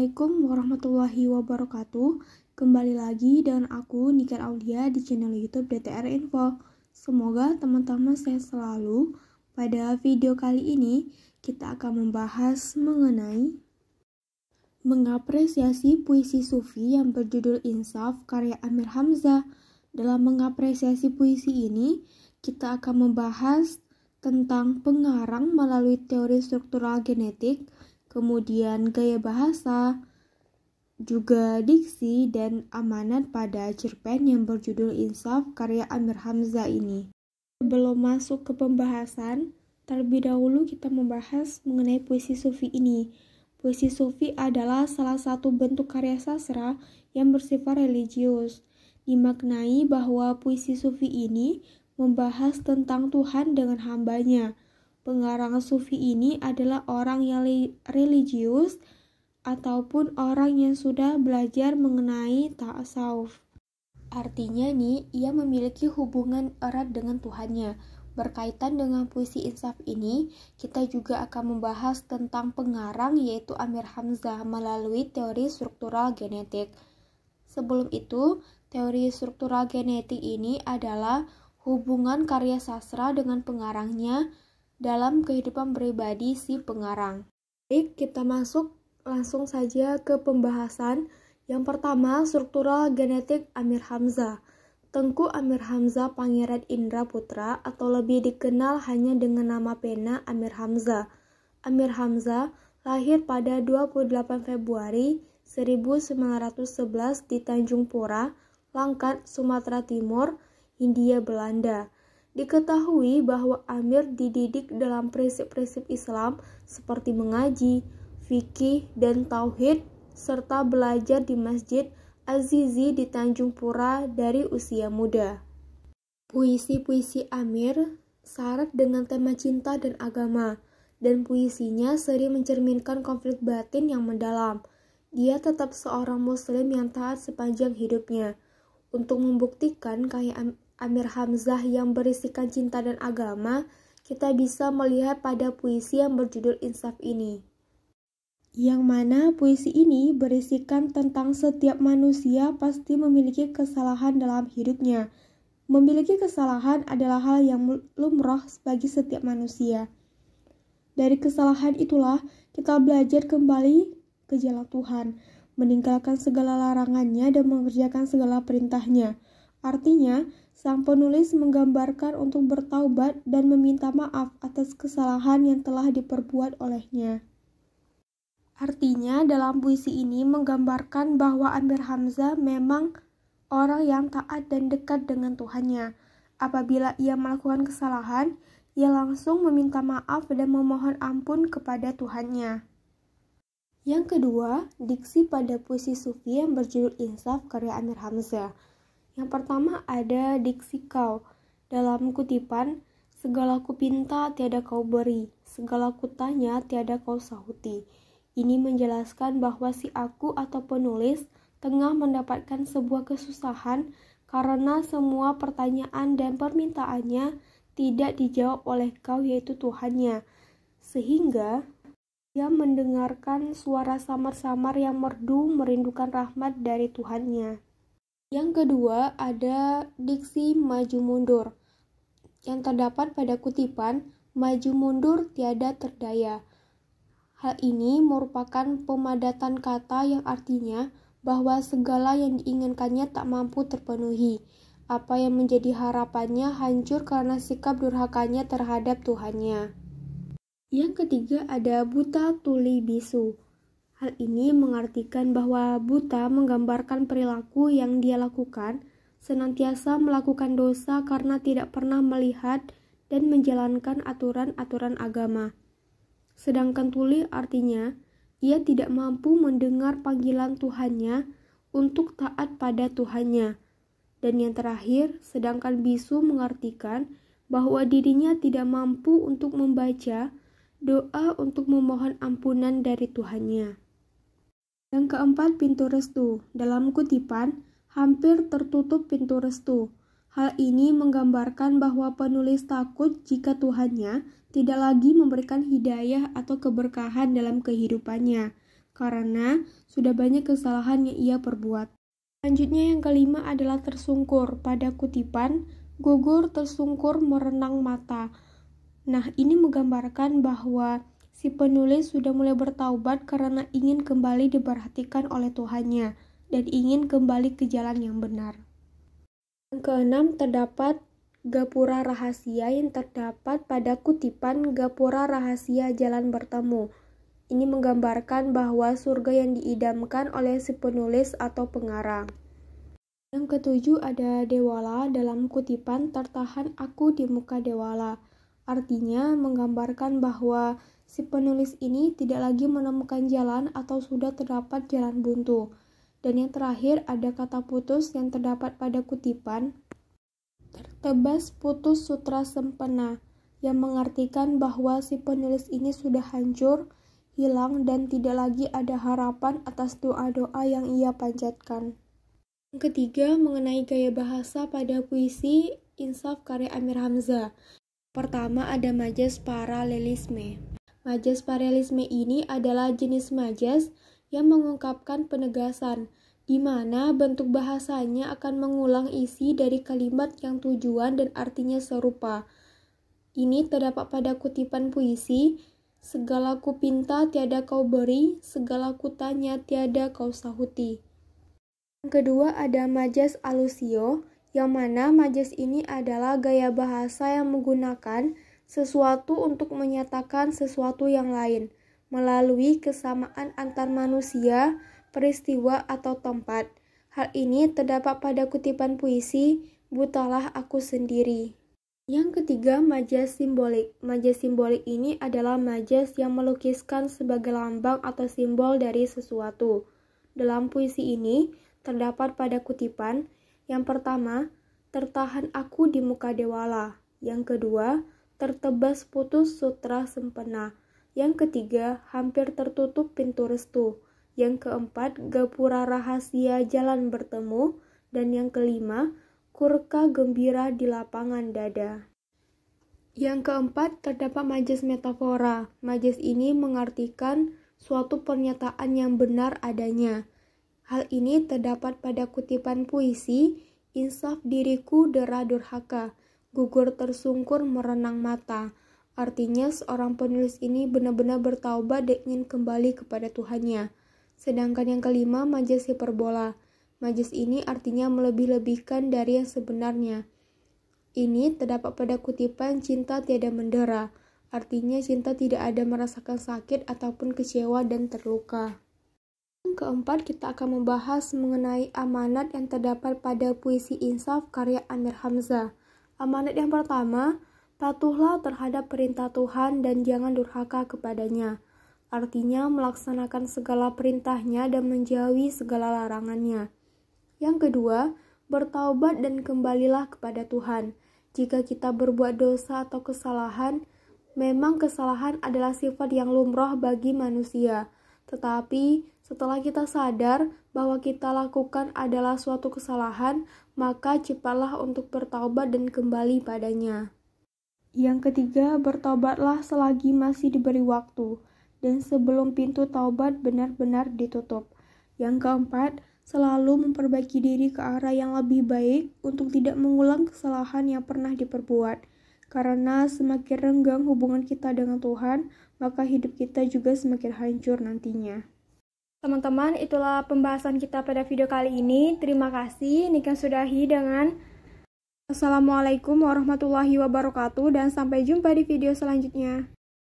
Assalamualaikum warahmatullahi wabarakatuh. Kembali lagi dengan aku Niken Aulia di channel YouTube DTR Info. Semoga teman-teman sehat selalu. Pada video kali ini kita akan membahas mengenai mengapresiasi puisi sufi yang berjudul Insaf karya Amir Hamzah. Dalam mengapresiasi puisi ini, kita akan membahas tentang pengarang melalui teori struktural genetik, kemudian gaya bahasa, juga diksi dan amanat pada cerpen yang berjudul Insaf karya Amir Hamzah ini. Sebelum masuk ke pembahasan, terlebih dahulu kita membahas mengenai puisi sufi ini. Puisi sufi adalah salah satu bentuk karya sastra yang bersifat religius. Dimaknai bahwa puisi sufi ini membahas tentang Tuhan dengan hambanya. Pengarang sufi ini adalah orang yang religius ataupun orang yang sudah belajar mengenai tasawuf. Artinya nih, ia memiliki hubungan erat dengan Tuhannya. Berkaitan dengan puisi Insaf ini, kita juga akan membahas tentang pengarang yaitu Amir Hamzah melalui teori struktural genetik. Sebelum itu, teori struktural genetik ini adalah hubungan karya sastra dengan pengarangnya dalam kehidupan pribadi si pengarang. Baik, kita masuk langsung saja ke pembahasan. Yang pertama, struktural genetik Amir Hamzah. Tengku Amir Hamzah Pangeran Indra Putra atau lebih dikenal hanya dengan nama pena Amir Hamzah. Amir Hamzah lahir pada 28 Februari 1911 di Tanjung Pura, Langkat, Sumatera Timur, Hindia Belanda. Diketahui bahwa Amir dididik dalam prinsip-prinsip Islam seperti mengaji, fikih, dan tauhid, serta belajar di Masjid Az-Zizi di Tanjung Pura dari usia muda. Puisi-puisi Amir syarat dengan tema cinta dan agama, dan puisinya sering mencerminkan konflik batin yang mendalam. Dia tetap seorang muslim yang taat sepanjang hidupnya. Untuk membuktikan karya Amir Hamzah yang berisikan cinta dan agama, kita bisa melihat pada puisi yang berjudul Insaf ini. Yang mana puisi ini berisikan tentang setiap manusia pasti memiliki kesalahan dalam hidupnya. Memiliki kesalahan adalah hal yang lumrah bagi setiap manusia. Dari kesalahan itulah kita belajar kembali ke jalan Tuhan, meninggalkan segala larangannya dan mengerjakan segala perintahnya. Artinya, sang penulis menggambarkan untuk bertaubat dan meminta maaf atas kesalahan yang telah diperbuat olehnya. Artinya, dalam puisi ini menggambarkan bahwa Amir Hamzah memang orang yang taat dan dekat dengan Tuhannya. Apabila ia melakukan kesalahan, ia langsung meminta maaf dan memohon ampun kepada Tuhannya. Yang kedua, diksi pada puisi sufi yang berjudul Insaf karya Amir Hamzah. Yang pertama ada diksi kau. Dalam kutipan, segala ku pinta tiada kau beri, segala ku tanya tiada kau sahuti. Ini menjelaskan bahwa si aku atau penulis tengah mendapatkan sebuah kesusahan karena semua pertanyaan dan permintaannya tidak dijawab oleh kau yaitu Tuhannya. Sehingga ia mendengarkan suara samar-samar yang merdu merindukan rahmat dari Tuhannya. Yang kedua ada diksi maju mundur yang terdapat pada kutipan maju mundur tiada terdaya. Hal ini merupakan pemadatan kata yang artinya bahwa segala yang diinginkannya tak mampu terpenuhi. Apa yang menjadi harapannya hancur karena sikap durhakanya terhadap Tuhannya. Yang ketiga ada buta tuli bisu. Hal ini mengartikan bahwa buta menggambarkan perilaku yang dia lakukan, senantiasa melakukan dosa karena tidak pernah melihat dan menjalankan aturan-aturan agama. Sedangkan tuli artinya, ia tidak mampu mendengar panggilan Tuhannya untuk taat pada Tuhannya. Dan yang terakhir, sedangkan bisu mengartikan bahwa dirinya tidak mampu untuk membaca doa untuk memohon ampunan dari Tuhannya. Yang keempat, pintu restu. Dalam kutipan, hampir tertutup pintu restu. Hal ini menggambarkan bahwa penulis takut jika Tuhannya tidak lagi memberikan hidayah atau keberkahan dalam kehidupannya. karena sudah banyak kesalahan yang ia perbuat. Selanjutnya yang kelima adalah tersungkur. Pada kutipan, gugur tersungkur merenang mata. Nah, ini menggambarkan bahwa si penulis sudah mulai bertaubat karena ingin kembali diperhatikan oleh Tuhannya dan ingin kembali ke jalan yang benar. Yang keenam terdapat gapura rahasia yang terdapat pada kutipan gapura rahasia jalan bertemu. Ini menggambarkan bahwa surga yang diidamkan oleh si penulis atau pengarang. Yang ketujuh ada dewala dalam kutipan tertahan aku di muka dewala. Artinya menggambarkan bahwa si penulis ini tidak lagi menemukan jalan atau sudah terdapat jalan buntu. Dan yang terakhir ada kata putus yang terdapat pada kutipan tertebas putus sutra sempena, yang mengartikan bahwa si penulis ini sudah hancur, hilang, dan tidak lagi ada harapan atas doa-doa yang ia panjatkan. Yang ketiga, mengenai gaya bahasa pada puisi Insaf karya Amir Hamzah. Pertama ada majas paralelisme. Majas paralelisme ini adalah jenis majas yang mengungkapkan penegasan, di mana bentuk bahasanya akan mengulang isi dari kalimat yang tujuan dan artinya serupa. Ini terdapat pada kutipan puisi, segala ku pinta tiada kau beri, segala ku tanya tiada kau sahuti. Yang kedua ada majas alusio, yang mana majas ini adalah gaya bahasa yang menggunakan sesuatu untuk menyatakan sesuatu yang lain, melalui kesamaan antar manusia, peristiwa, atau tempat. Hal ini terdapat pada kutipan puisi, Butalah Aku Sendiri. Yang ketiga, majas simbolik. Majas simbolik ini adalah majas yang melukiskan sebagai lambang atau simbol dari sesuatu. Dalam puisi ini, terdapat pada kutipan, yang pertama, tertahan aku di muka dewala. Yang kedua, tertebas putus sutra sempena. Yang ketiga, hampir tertutup pintu restu. Yang keempat, gapura rahasia jalan bertemu. Dan yang kelima, kurka gembira di lapangan dada. Yang keempat, terdapat majas metafora. Majas ini mengartikan suatu pernyataan yang benar adanya. Hal ini terdapat pada kutipan puisi, Insaf diriku dera durhaka, gugur tersungkur merenang mata. Artinya seorang penulis ini benar-benar bertaubat dan ingin kembali kepada Tuhannya. Sedangkan yang kelima, majas hiperbola. Majas ini artinya melebih-lebihkan dari yang sebenarnya. Ini terdapat pada kutipan cinta tiada mendera. Artinya cinta tidak ada merasakan sakit ataupun kecewa dan terluka. Yang keempat, kita akan membahas mengenai amanat yang terdapat pada puisi Insaf karya Amir Hamzah. Amanat yang pertama, patuhlah terhadap perintah Tuhan dan jangan durhaka kepadanya. Artinya melaksanakan segala perintahnya dan menjauhi segala larangannya. Yang kedua, bertaubat dan kembalilah kepada Tuhan. Jika kita berbuat dosa atau kesalahan, memang kesalahan adalah sifat yang lumrah bagi manusia. Tetapi setelah kita sadar bahwa kita lakukan adalah suatu kesalahan, maka cepatlah untuk bertaubat dan kembali padanya. Yang ketiga, bertaubatlah selagi masih diberi waktu, dan sebelum pintu taubat benar-benar ditutup. Yang keempat, selalu memperbaiki diri ke arah yang lebih baik untuk tidak mengulang kesalahan yang pernah diperbuat. Karena semakin renggang hubungan kita dengan Tuhan, maka hidup kita juga semakin hancur nantinya. Teman-teman, itulah pembahasan kita pada video kali ini. Terima kasih. Nikah sudahi dengan Assalamualaikum warahmatullahi wabarakatuh dan sampai jumpa di video selanjutnya.